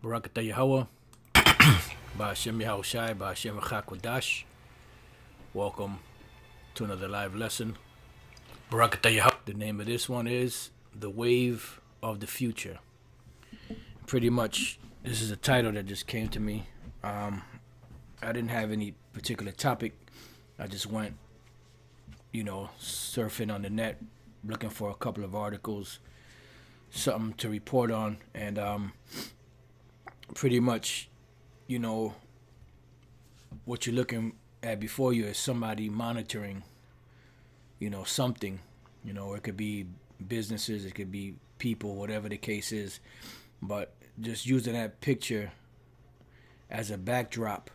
Barakata Yahweh, Ba'ashem Yahushai, Ba'ashem Chakwadash. Welcome to another live lesson. Barakata Yahweh. The name of this one is The Wave of the Future. Pretty much, this is a title that just came to me. I didn't have any particular topic. I just went, surfing on the net, looking for a couple of articles, something to report on, and pretty much, what you're looking at before you is somebody monitoring, something. It could be businesses, it could be people, whatever the case is. But just using that picture as a backdrop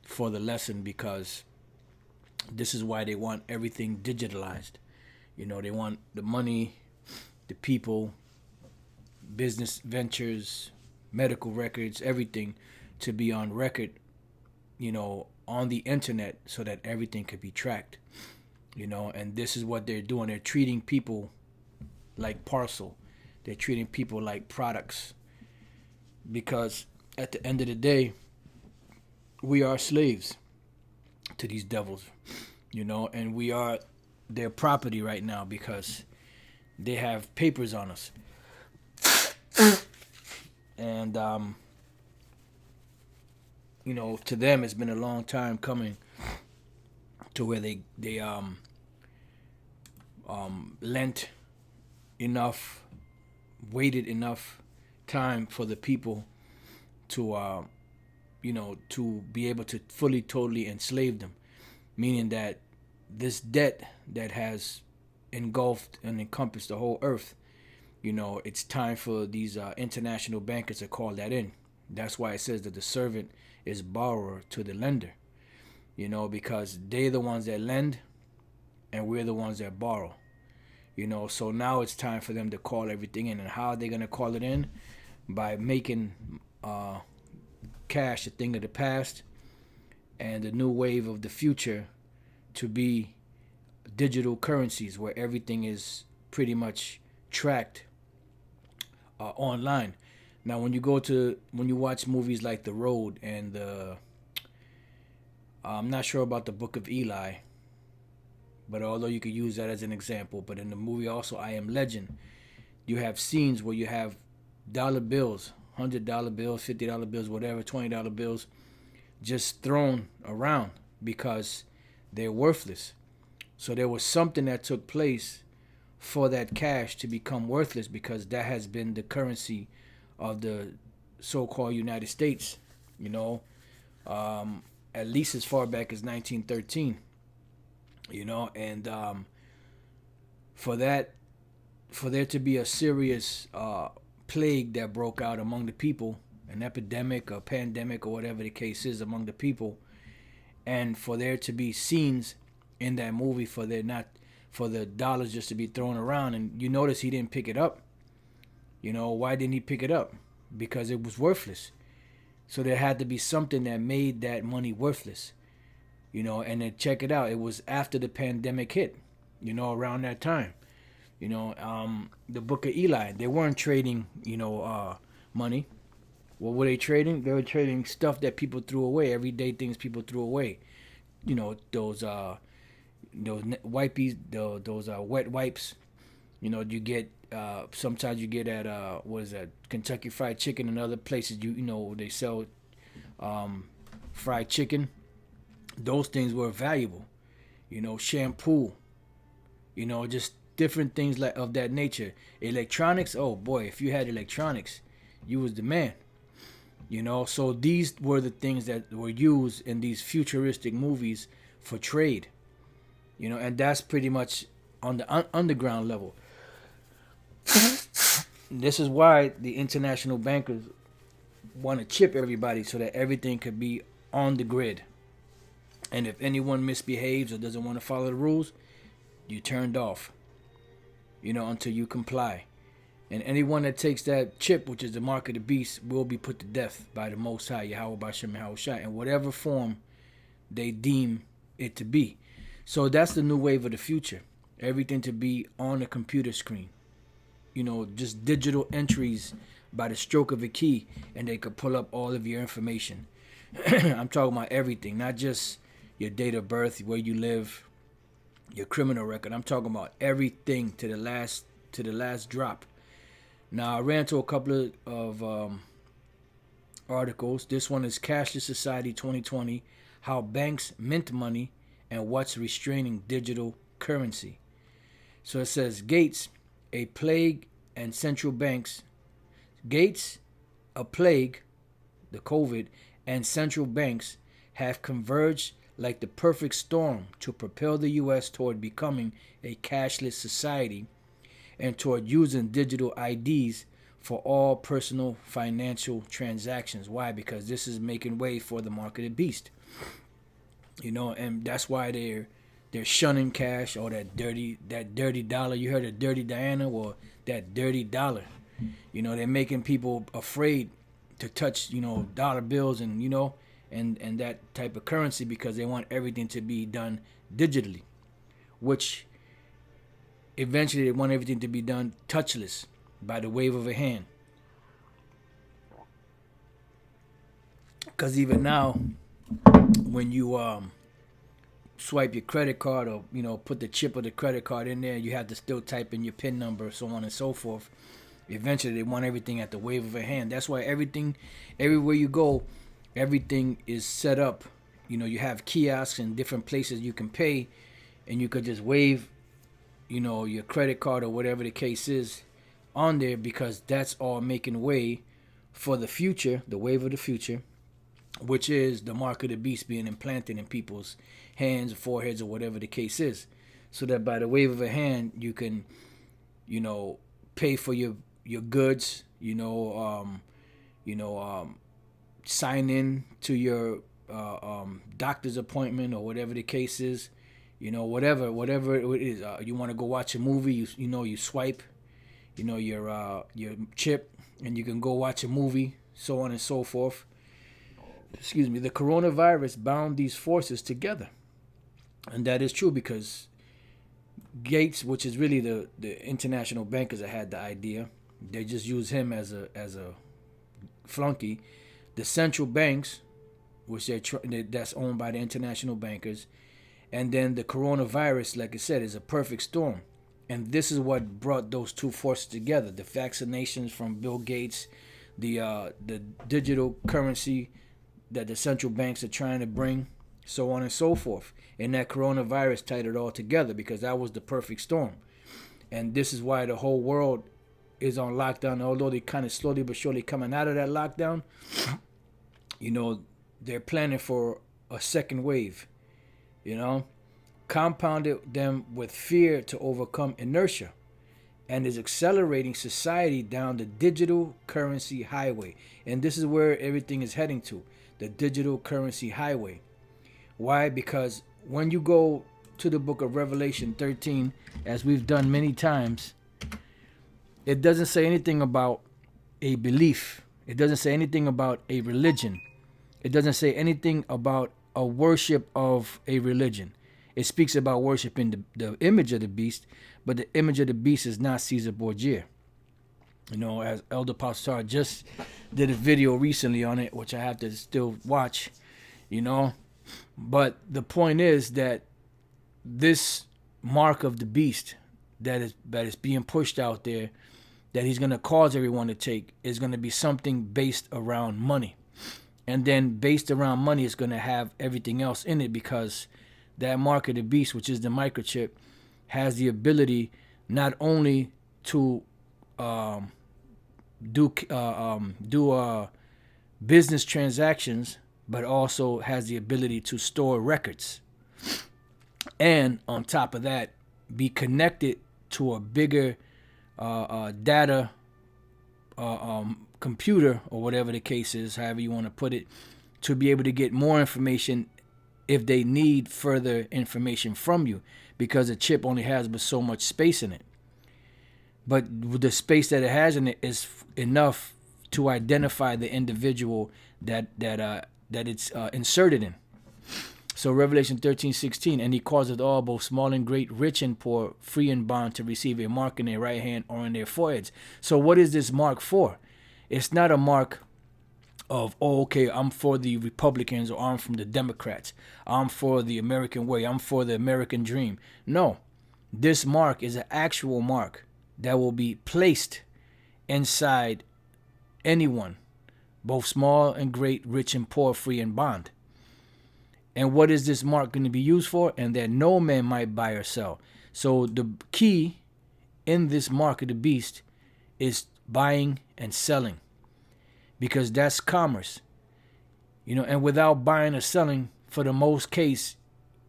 for the lesson, because this is why they want everything digitalized. They want the money, the people, business ventures, medical records, everything to be on record, on the internet, so that everything could be tracked. And this is what they're doing. They're treating people like parcel. They're treating people like products. Because at the end of the day, we are slaves to these devils, and we are their property right now because they have papers on us. And, to them, it's been a long time coming to where they lent enough, waited enough time for the people to, to be able to fully, totally enslave them. Meaning that this debt that has engulfed and encompassed the whole earth, it's time for these international bankers to call that in. That's why it says that the servant is borrower to the lender, because they're the ones that lend and we're the ones that borrow. So now it's time for them to call everything in. And how are they going to call it in? By making cash a thing of the past and the new wave of the future to be digital currencies, where everything is pretty much tracked online. Now, when you watch movies like The Road and I'm not sure about the Book of Eli, but although you could use that as an example, but in the movie also I Am Legend, you have scenes where you have dollar bills, $100 bills, $50 bills, whatever, $20 bills, just thrown around because they're worthless. So there was something that took place for that cash to become worthless, because that has been the currency of the so-called United States, at least as far back as 1913, and for there to be a serious plague that broke out among the people, an epidemic or pandemic or whatever the case is among the people, and for there to be scenes in that movie for the dollars just to be thrown around, and you notice he didn't pick it up. Why didn't he pick it up? Because it was worthless. So there had to be something that made that money worthless. And then check it out. It was after the pandemic hit, around that time. The Book of Eli, they weren't trading, money. What were they trading? They were trading stuff that people threw away, everyday things people threw away. Those wipes, those wet wipes. You get sometimes you get at what is that, Kentucky Fried Chicken and other places. They sell fried chicken. Those things were valuable. Shampoo. Just different things like of that nature. Electronics. Oh boy, if you had electronics, you was the man. So these were the things that were used in these futuristic movies for trade. And that's pretty much on the underground level. This is why the international bankers want to chip everybody so that everything could be on the grid. And if anyone misbehaves or doesn't want to follow the rules, you turned off, until you comply. And anyone that takes that chip, which is the mark of the beast, will be put to death by the Most High, Yahweh Bashem Yahushua, in whatever form they deem it to be. So that's the new wave of the future. Everything to be on a computer screen. Just digital entries by the stroke of a key, and they could pull up all of your information. I'm talking about everything, not just your date of birth, where you live, your criminal record. I'm talking about everything to the last drop. Now, I ran to a couple of articles. This one is Cashless Society 2020, How Banks Mint Money and What's Restraining Digital Currency. So it says, Gates, a plague, and central banks. Gates, a plague, the COVID, and central banks have converged like the perfect storm to propel the U.S. toward becoming a cashless society and toward using digital IDs for all personal financial transactions. Why? Because this is making way for the mark of the beast. You know, and that's why they're shunning cash, or that dirty dollar. You heard of Dirty Diana? Or that dirty dollar. You know, they're making people afraid to touch, you know, dollar bills and, you know, and that type of currency, because they want everything to be done digitally, which eventually they want everything to be done touchless, by the wave of a hand. Because even now, when you swipe your credit card, or, you know, put the chip of the credit card in there, you have to still type in your PIN number, so on and so forth. Eventually, they want everything at the wave of a hand. That's why everything, everywhere you go, everything is set up. You know, you have kiosks in different places you can pay, and you could just wave, you know, your credit card or whatever the case is on there, because that's all making way for the future, the wave of the future, which is the mark of the beast being implanted in people's hands, foreheads, or whatever the case is, so that by the wave of a hand you can, you know, pay for your goods, sign in to your doctor's appointment, or whatever the case is, you know, whatever it is. You want to go watch a movie, you swipe, you know, your chip, and you can go watch a movie, so on and so forth. Excuse me. The coronavirus bound these forces together, and that is true, because Gates, which is really the international bankers that had the idea, they just use him as a flunky. The central banks, which that's owned by the international bankers, and then the coronavirus, like I said, is a perfect storm. And this is what brought those two forces together: the vaccinations from Bill Gates, the digital currency that the central banks are trying to bring, so on and so forth. And that coronavirus tied it all together, because that was the perfect storm. And this is why the whole world is on lockdown. Although they kind of slowly but surely coming out of that lockdown, you know, they're planning for a second wave, you know, compounded them with fear to overcome inertia, and is accelerating society down the digital currency highway. And this is where everything is heading to, the digital currency highway. Why? Because when you go to the book of Revelation 13, as we've done many times, it doesn't say anything about a belief. It doesn't say anything about a religion. It doesn't say anything about a worship of a religion. It speaks about worshiping the image of the beast, but the image of the beast is not Caesar Borgia. You know, as Elder Pastor just did a video recently on it, which I have to still watch, you know. But the point is that this mark of the beast that is being pushed out there, that he's going to cause everyone to take, is going to be something based around money. And then based around money is going to have everything else in it, because that mark of the beast, which is the microchip, has the ability not only to do business transactions, but also has the ability to store records. And on top of that, be connected to a bigger data computer, or whatever the case is, however you want to put it, to be able to get more information if they need further information from you, because a chip only has but so much space in it. But the space that it has in it is enough to identify the individual that it's inserted in. So Revelation 13:16, and he causeth all, both small and great, rich and poor, free and bond, to receive a mark in their right hand or in their foreheads. So what is this mark for? It's not a mark of, oh, okay, I'm for the Republicans or I'm from the Democrats. I'm for the American way. I'm for the American dream. No, this mark is an actual mark that will be placed inside anyone, both small and great, rich and poor, free and bond. And what is this mark going to be used for? And that no man might buy or sell. So the key in this mark of the beast is buying and selling, because that's commerce. You know, and without buying or selling, for the most case,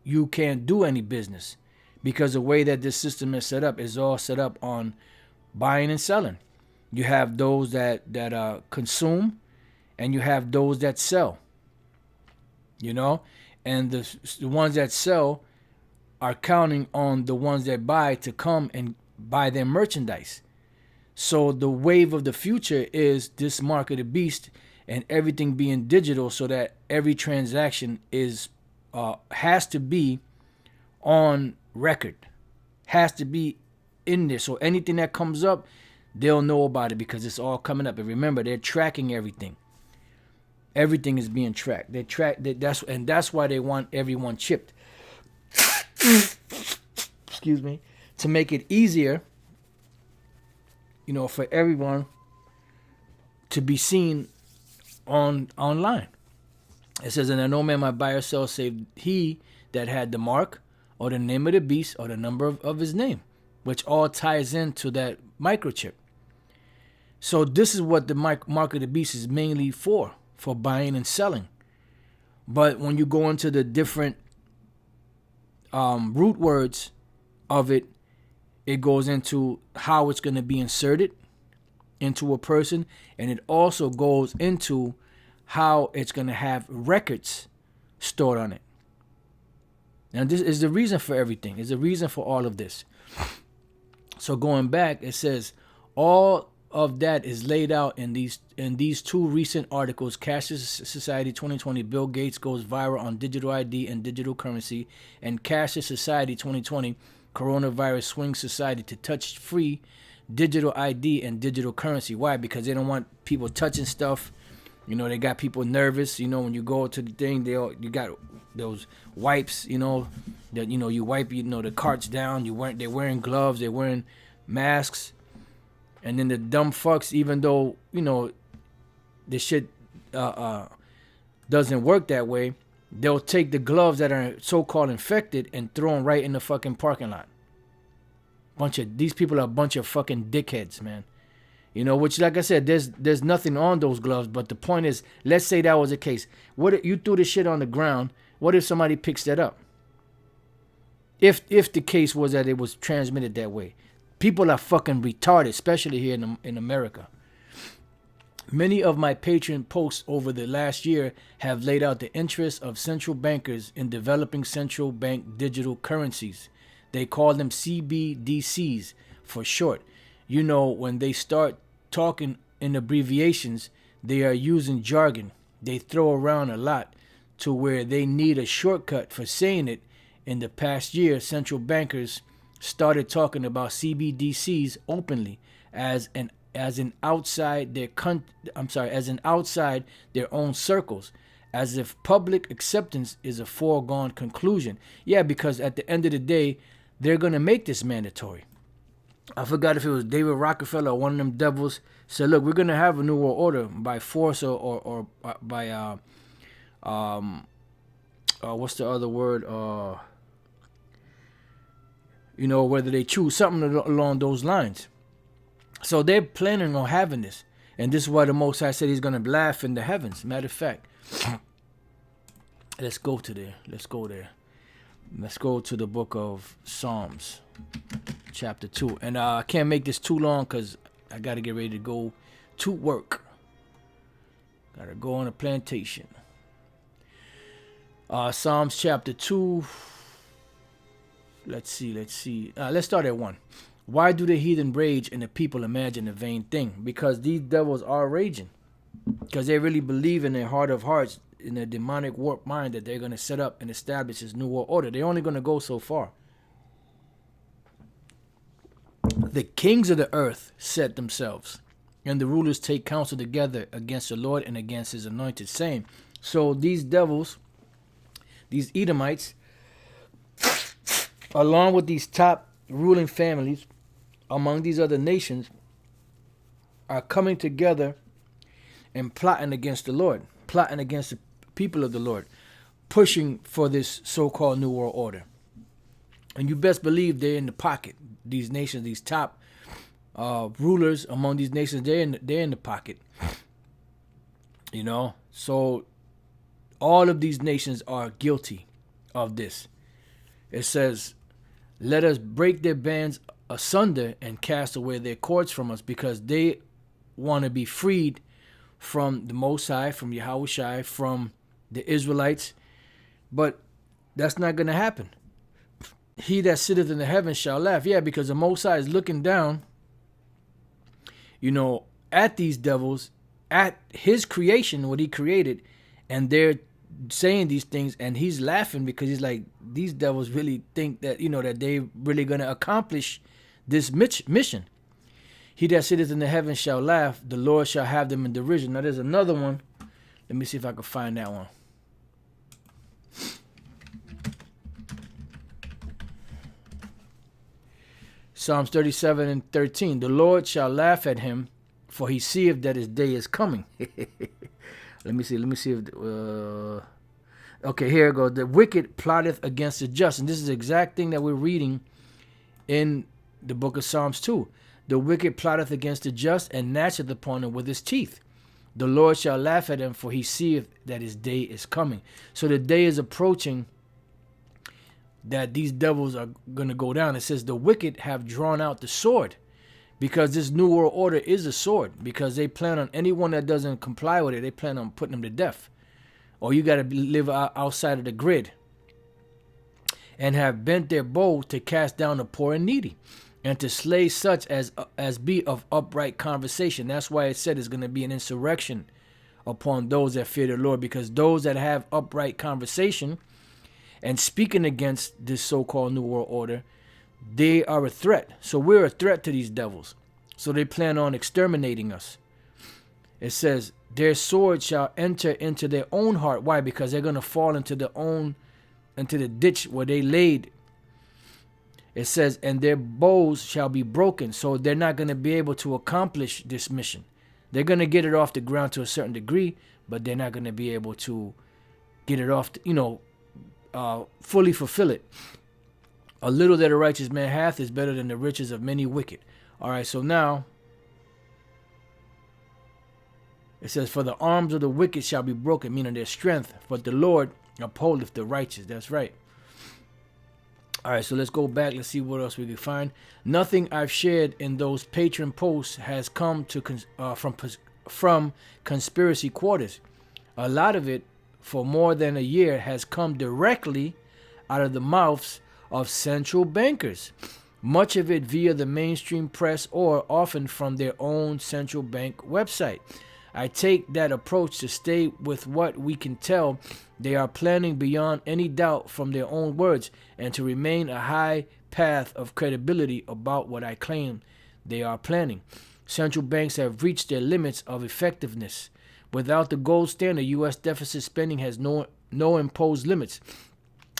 you can't do any business, because the way that this system is set up is all set up on buying and selling. You have those that consume, and you have those that sell. You know, and the ones that sell are counting on the ones that buy to come and buy their merchandise. So the wave of the future is this mark of the beast and everything being digital, so that every transaction is has to be on record, has to be in there. So anything that comes up, they'll know about it, because it's all coming up. And remember, they're tracking everything. Everything is being tracked. That's why they want everyone chipped. Excuse me. To make it easier, you know, for everyone to be seen online. It says, and no man might buy or sell save he that had the mark, or the name of the beast, or the number of his name, which all ties into that microchip. So this is what the mark of the beast is mainly for buying and selling. But when you go into the different root words of it, it goes into how it's going to be inserted into a person, and it also goes into how it's going to have records stored on it. And this is the reason for everything. It's the reason for all of this. So going back, it says all of that is laid out in these two recent articles. Cashless Society 2020, Bill Gates goes viral on digital ID and digital currency, and Cashless Society 2020, Coronavirus swings society to touch-free digital ID and digital currency. Why? Because they don't want people touching stuff. You know, they got people nervous. You know, when you go to the thing, you got those wipes. You know, that you wipe the carts down. They're wearing gloves. They're wearing masks. And then the dumb fucks, even though, the shit doesn't work that way, they'll take the gloves that are so-called infected and throw them right in the fucking parking lot. These people are a bunch of fucking dickheads, man. Which, like I said, there's nothing on those gloves, but the point is, let's say that was the case. What if you threw the shit on the ground? What if somebody picks that up? If the case was that it was transmitted that way. People are fucking retarded, especially here in America. Many of my Patreon posts over the last year have laid out the interests of central bankers in developing central bank digital currencies. They call them CBDCs for short. When they start talking in abbreviations, they are using jargon. They throw around a lot to where they need a shortcut for saying it. In the past year, central bankers started talking about CBDCs openly as an outside their own circles, as if public acceptance is a foregone conclusion. Yeah, because at the end of the day, they're gonna make this mandatory. I forgot if it was David Rockefeller or one of them devils said, "Look, we're gonna have a new world order by force or by what's the other word? Whether they choose something along those lines." So they're planning on having this. And this is why the Most High said he's going to laugh in the heavens. Matter of fact, let's go there. Let's go to the book of Psalms, chapter 2. And I can't make this too long because I got to get ready to go to work. Got to go on a plantation. Psalms chapter 2. Let's see. Let's start at 1. Why do the heathen rage and the people imagine a vain thing? Because these devils are raging. Because they really believe in their heart of hearts, in their demonic warped mind, that they're going to set up and establish this new world order. They're only going to go so far. The kings of the earth set themselves. and the rulers take counsel together against the Lord and against his anointed, saying. So these devils, these Edomites, along with these top ruling families among these other nations, are coming together and plotting against the Lord, plotting against the people of the Lord, pushing for this so-called New World Order. And you best believe they're in the pocket. These nations, these top rulers among these nations, they're in the pocket. You know, so all of these nations are guilty of this. It says, let us break their bands asunder and cast away their cords from us, because they want to be freed from the Most High, from Yahushua, from the Israelites. But that's not going to happen. He that sitteth in the heavens shall laugh. Yeah, because the Most High is looking down, you know, at these devils, at his creation, what he created, and they're saying these things, and he's laughing because he's like, these devils really think that, you know, that they really going to accomplish this mission. He that sitteth in the heavens shall laugh, the Lord shall have them in derision. Now there's another one. Let me see if I can find that one. Psalms 37 and 13. The Lord shall laugh at him, for he seeth that his day is coming. Let me see if... okay, here it goes. The wicked plotteth against the just. And this is the exact thing that we're reading in the book of Psalms 2. The wicked plotteth against the just, and gnasheth upon him with his teeth. The Lord shall laugh at him, for he seeth that his day is coming. So the day is approaching that these devils are going to go down. It says the wicked have drawn out the sword, because this New World Order is a sword, because they plan on anyone that doesn't comply with it, they plan on putting them to death. Or you got to live outside of the grid. And have bent their bow to cast down the poor and needy, and to slay such as be of upright conversation. That's why it said it's going to be an insurrection upon those that fear the Lord, because those that have upright conversation and speaking against this so-called New World Order, they are a threat. So we're a threat to these devils. So they plan on exterminating us. It says, their sword shall enter into their own heart. Why? Because they're going to fall into the ditch where they laid. It says, and their bows shall be broken. So they're not going to be able to accomplish this mission. They're going to get it off the ground to a certain degree, but they're not going to be able to get it off, fully fulfill it. A little that a righteous man hath is better than the riches of many wicked. All right, so now it says, for the arms of the wicked shall be broken, meaning their strength, but the Lord upholdeth the righteous. That's right. All right, so let's go back. Let's see what else we can find. Nothing I've shared in those Patreon posts has come to from conspiracy quarters. A lot of it, for more than a year, has come directly out of the mouths of central bankers. Much of it via the mainstream press, or often from their own central bank website. I take that approach to stay with what we can tell they are planning beyond any doubt from their own words, and to remain a high path of credibility about what I claim they are planning. Central banks have reached their limits of effectiveness. Without the gold standard, U.S. deficit spending has no imposed limits,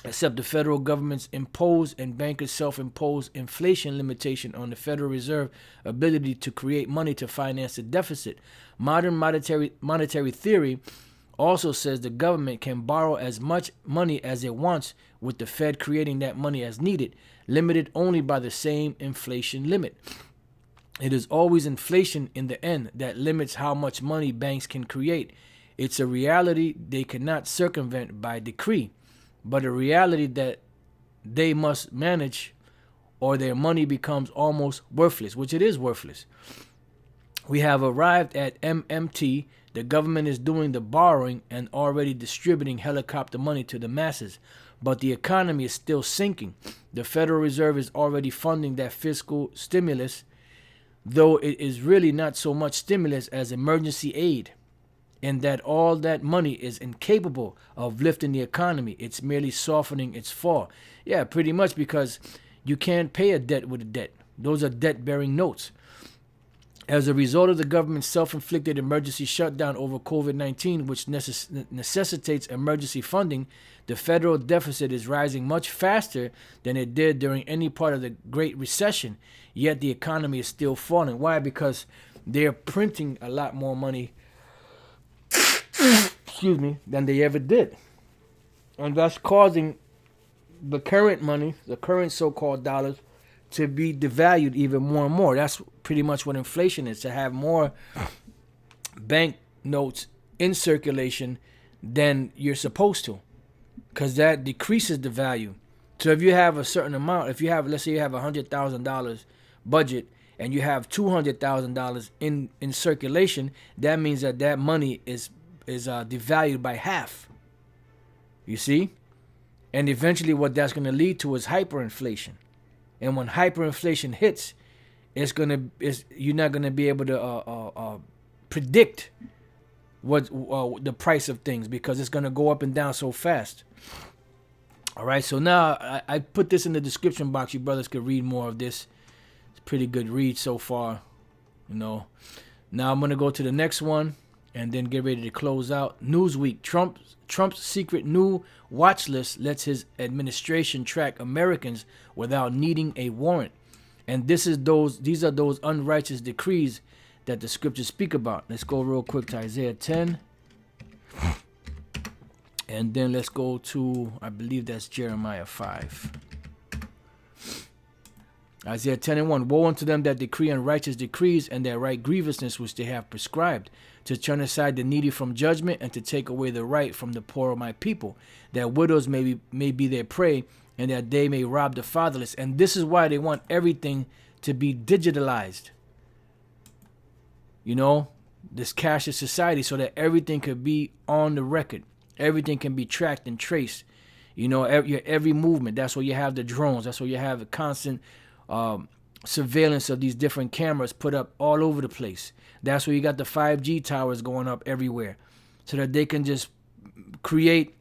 except the federal government's imposed and bankers' self-imposed inflation limitation on the Federal Reserve ability to create money to finance the deficit. Modern monetary theory also says the government can borrow as much money as it wants, with the Fed creating that money as needed, limited only by the same inflation limit. It is always inflation in the end that limits how much money banks can create. It's a reality they cannot circumvent by decree, but a reality that they must manage, or their money becomes almost worthless, which it is worthless. We have arrived at MMT. The government is doing the borrowing and already distributing helicopter money to the masses, but the economy is still sinking. The Federal Reserve is already funding that fiscal stimulus, though it is really not so much stimulus as emergency aid, and that all that money is incapable of lifting the economy. It's merely softening its fall. Yeah, pretty much, because you can't pay a debt with a debt. Those are debt-bearing notes. As a result of the government's self-inflicted emergency shutdown over COVID-19, which necessitates emergency funding, the federal deficit is rising much faster than it did during any part of the Great Recession, yet the economy is still falling. Why? Because they're printing a lot more money excuse me, than they ever did. And that's causing the current money, the current so-called dollars, to be devalued even more and more. That's pretty much what inflation is, to have more bank notes in circulation than you're supposed to, because that decreases the value. So if you have a certain amount, if you have, let's say you have $100,000 budget and you have $200,000 in circulation, that means that that money is devalued by half. You see? And eventually what that's going to lead to is hyperinflation. And when hyperinflation hits, you're not going to be able to predict what the price of things, because it's going to go up and down so fast. All right, so now I put this in the description box. You brothers could read more of this. It's a pretty good read so far, you know. Now I'm going to go to the next one and then get ready to close out. Newsweek: Trump's secret new watch list lets his administration track Americans without needing a warrant. And these are those unrighteous decrees that the scriptures speak about. Let's go real quick to Isaiah 10. And then let's go to, I believe that's Jeremiah 5. Isaiah 10 and 1. Woe unto them that decree unrighteous decrees, and that write grievousness which they have prescribed, to turn aside the needy from judgment, and to take away the right from the poor of my people, that widows may be their prey, and that they may rob the fatherless. And this is why they want everything to be digitalized. You know, this cashless society, so that everything could be on the record. Everything can be tracked and traced. You know, your every movement. That's why you have the drones. That's why you have the constant surveillance of these different cameras put up all over the place. That's where you got the 5G towers going up everywhere, so that they can just create,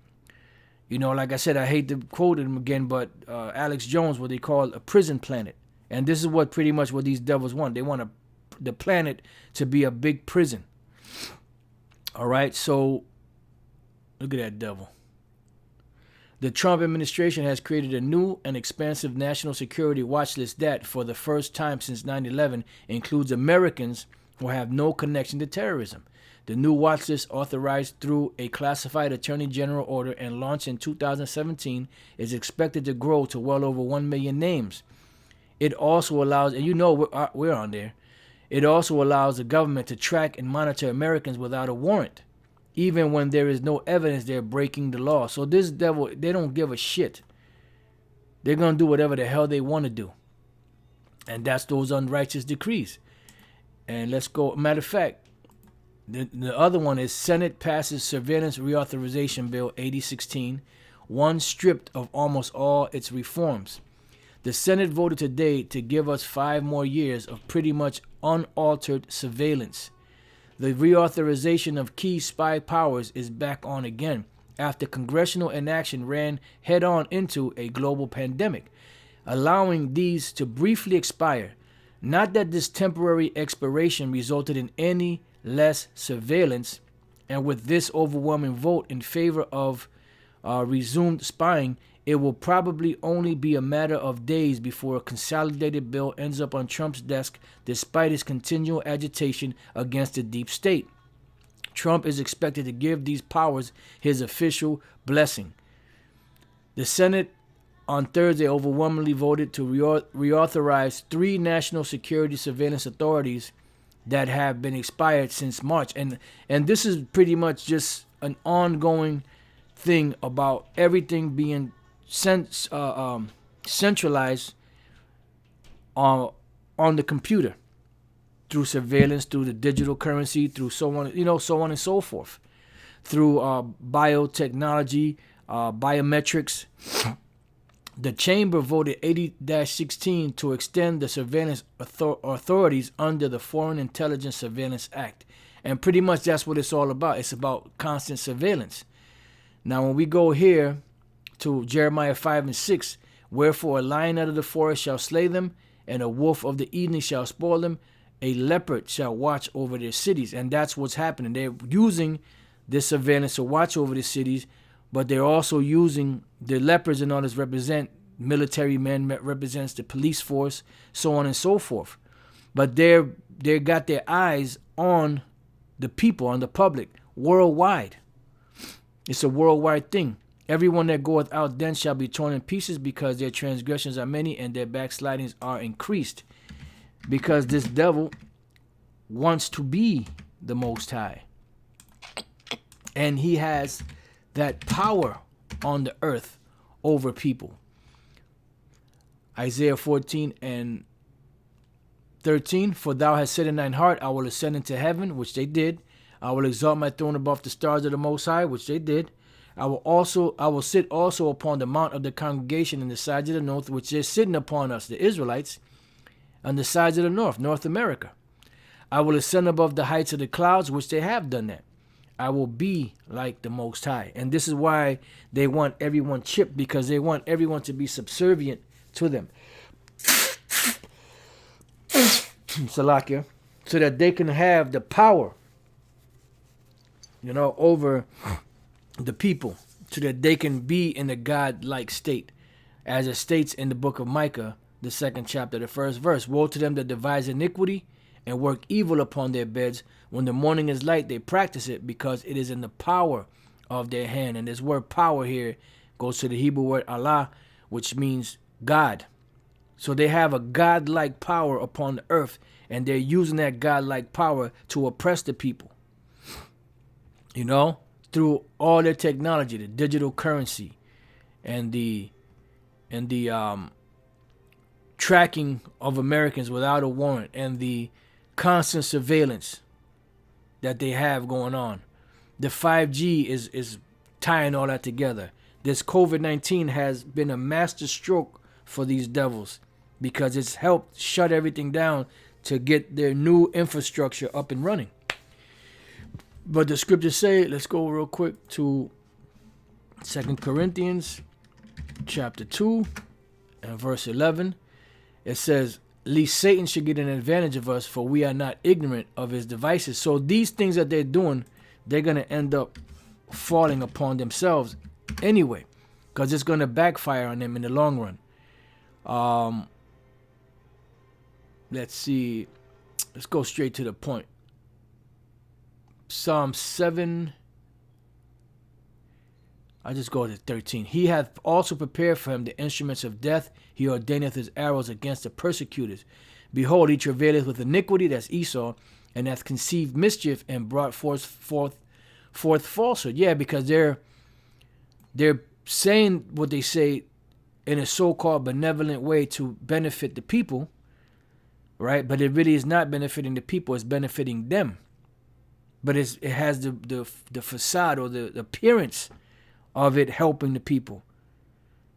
you know, like I said, I hate to quote him again, but Alex Jones, what they call a prison planet. And this is what pretty much what these devils want. They want the planet to be a big prison. All right, so look at that devil. The Trump administration has created a new and expansive national security watch list that, for the first time since 9/11, includes Americans who have no connection to terrorism. The new watch list, authorized through a classified Attorney General order and launched in 2017, is expected to grow to well over 1 million names. It also allows, and you know we're on there, it also allows the government to track and monitor Americans without a warrant, even when there is no evidence they're breaking the law. So this devil, they don't give a shit. They're going to do whatever the hell they want to do. And that's those unrighteous decrees. And let's go. Matter of fact, the other one is Senate passes Surveillance Reauthorization Bill 8016, one stripped of almost all its reforms. The Senate voted today to give us 5 more years of pretty much unaltered surveillance. The reauthorization of key spy powers is back on again after congressional inaction ran head-on into a global pandemic, allowing these to briefly expire. Not that this temporary expiration resulted in any less surveillance, and with this overwhelming vote in favor of resumed spying, it will probably only be a matter of days before a consolidated bill ends up on Trump's desk, despite his continual agitation against the deep state. Trump is expected to give these powers his official blessing. The Senate on Thursday overwhelmingly voted to reauthorize 3 national security surveillance authorities that have been expired since March. And this is pretty much just an ongoing thing about everything being centralized on the computer, through surveillance, through the digital currency, through so on and so forth, through biotechnology, biometrics. The chamber voted 80-16 to extend the surveillance authorities under the Foreign Intelligence Surveillance Act. And pretty much that's what it's all about. It's about constant surveillance. Now, when we go here to Jeremiah 5 and 6, wherefore a lion out of the forest shall slay them, and a wolf of the evening shall spoil them, a leopard shall watch over their cities. And that's what's happening. They're using this surveillance to watch over the cities, but they're also using the leopards and all this represent military men, represents the police force, so on and so forth. But they got their eyes on the people, on the public, worldwide. It's a worldwide thing. Everyone that goeth out then shall be torn in pieces, because their transgressions are many and their backslidings are increased. Because this devil wants to be the Most High. And he has that power on the earth over people. Isaiah 14 and 13, for thou hast said in thine heart, I will ascend into heaven, which they did. I will exalt my throne above the stars of the Most High, which they did. I will sit also upon the mount of the congregation in the sides of the north, which is sitting upon us, the Israelites, on the sides of the north, North America. I will ascend above the heights of the clouds, which they have done that. I will be like the Most High. And this is why they want everyone chipped, because they want everyone to be subservient to them. Salakia, so that they can have the power, over the people, so that they can be in a God-like state. As it states in the book of Micah, the 2nd chapter, the 1st verse, woe to them that devise iniquity and work evil upon their beds. When the morning is light, they practice it, because it is in the power of their hand. And this word power here goes to the Hebrew word Allah, which means God. So they have a God-like power upon the earth, and they're using that God-like power to oppress the people. Through all their technology, the digital currency, and the tracking of Americans without a warrant, and the constant surveillance that they have going on. The 5G is tying all that together. This COVID-19 has been a master stroke for these devils, because it's helped shut everything down to get their new infrastructure up and running. But the scriptures say, let's go real quick to 2 Corinthians chapter 2 and verse 11. It says, lest Satan should get an advantage of us, for we are not ignorant of his devices. So these things that they're doing, they're going to end up falling upon themselves anyway, because it's going to backfire on them in the long run. Let's see. Let's go straight to the point. Psalm 7. I just go to 13. He hath also prepared for him the instruments of death. He ordaineth his arrows against the persecutors. Behold, he travaileth with iniquity, that's Esau, and hath conceived mischief and brought forth falsehood. Yeah, because they're saying what they say in a so-called benevolent way to benefit the people, right? But it really is not benefiting the people; it's benefiting them. But it has the facade or the appearance of it helping the people.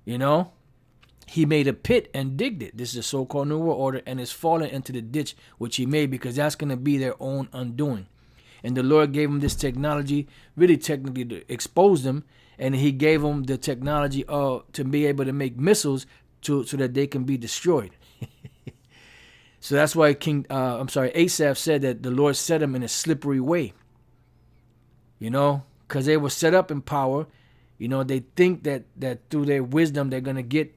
He made a pit and digged it. This is a so-called New World Order, and is fallen into the ditch which he made, because that's going to be their own undoing. And the Lord gave them this technology, really technically to expose them, and he gave them the technology to be able to make missiles so that they can be destroyed. So that's why Asaph said that the Lord set them in a slippery way. Because they were set up in power. They think that through their wisdom they're going to get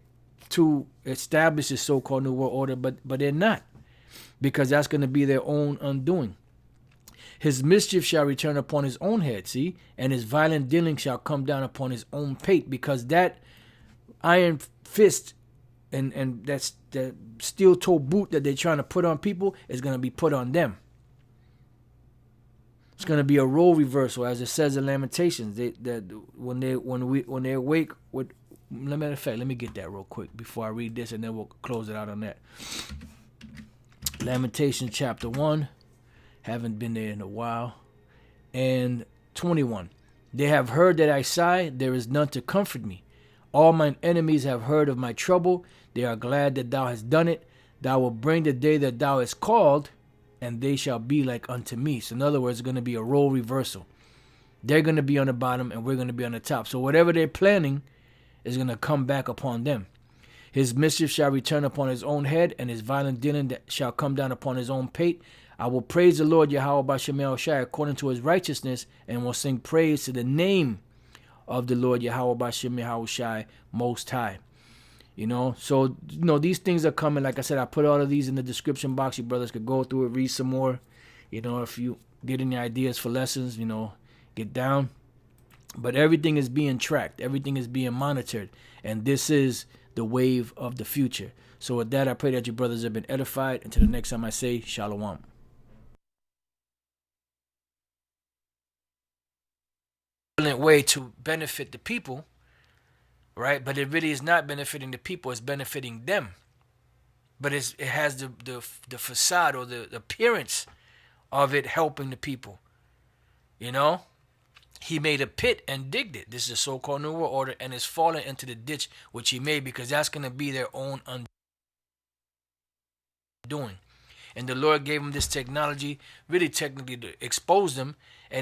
to establish this so-called New World Order, but they're not, because that's going to be their own undoing. His mischief shall return upon his own head, see, and his violent dealing shall come down upon his own pate, because that iron fist and that's the steel-toe boot that they're trying to put on people is going to be put on them. It's going to be a role reversal, as it says in Lamentations. When they awake with, matter of fact, let me get that real quick before I read this, and then we'll close it out on that. Lamentations chapter 1, haven't been there in a while, and 21. They have heard that I sigh; there is none to comfort me. All mine enemies have heard of my trouble; they are glad that thou hast done it. Thou wilt bring the day that thou hast called, and they shall be like unto me. So in other words, it's going to be a role reversal. They're going to be on the bottom, and we're going to be on the top. So whatever they're planning is going to come back upon them. His mischief shall return upon his own head, and his violent dealing that shall come down upon his own pate. I will praise the Lord Yahweh Bashem Yahushai according to his righteousness, and will sing praise to the name of the Lord Yahweh Bashem Yahushai Most High. You know, so, you know, these things are coming. Like I said, I put all of these in the description box. You brothers could go through it, read some more. You know, if you get any ideas for lessons, you know, get down. But everything is being tracked. Everything is being monitored. And this is the wave of the future. So with that, I pray that you brothers have been edified. Until the next time I say, Shalom. Way to benefit the people, right? But it really is not benefiting the people, it's benefiting them. But it has the facade or the appearance of it helping the people. You know, he made a pit and digged it. This is the so-called New World Order, and it's fallen into the ditch which he made, because that's going to be their own undoing. And the Lord gave them this technology, really technically, to expose them. And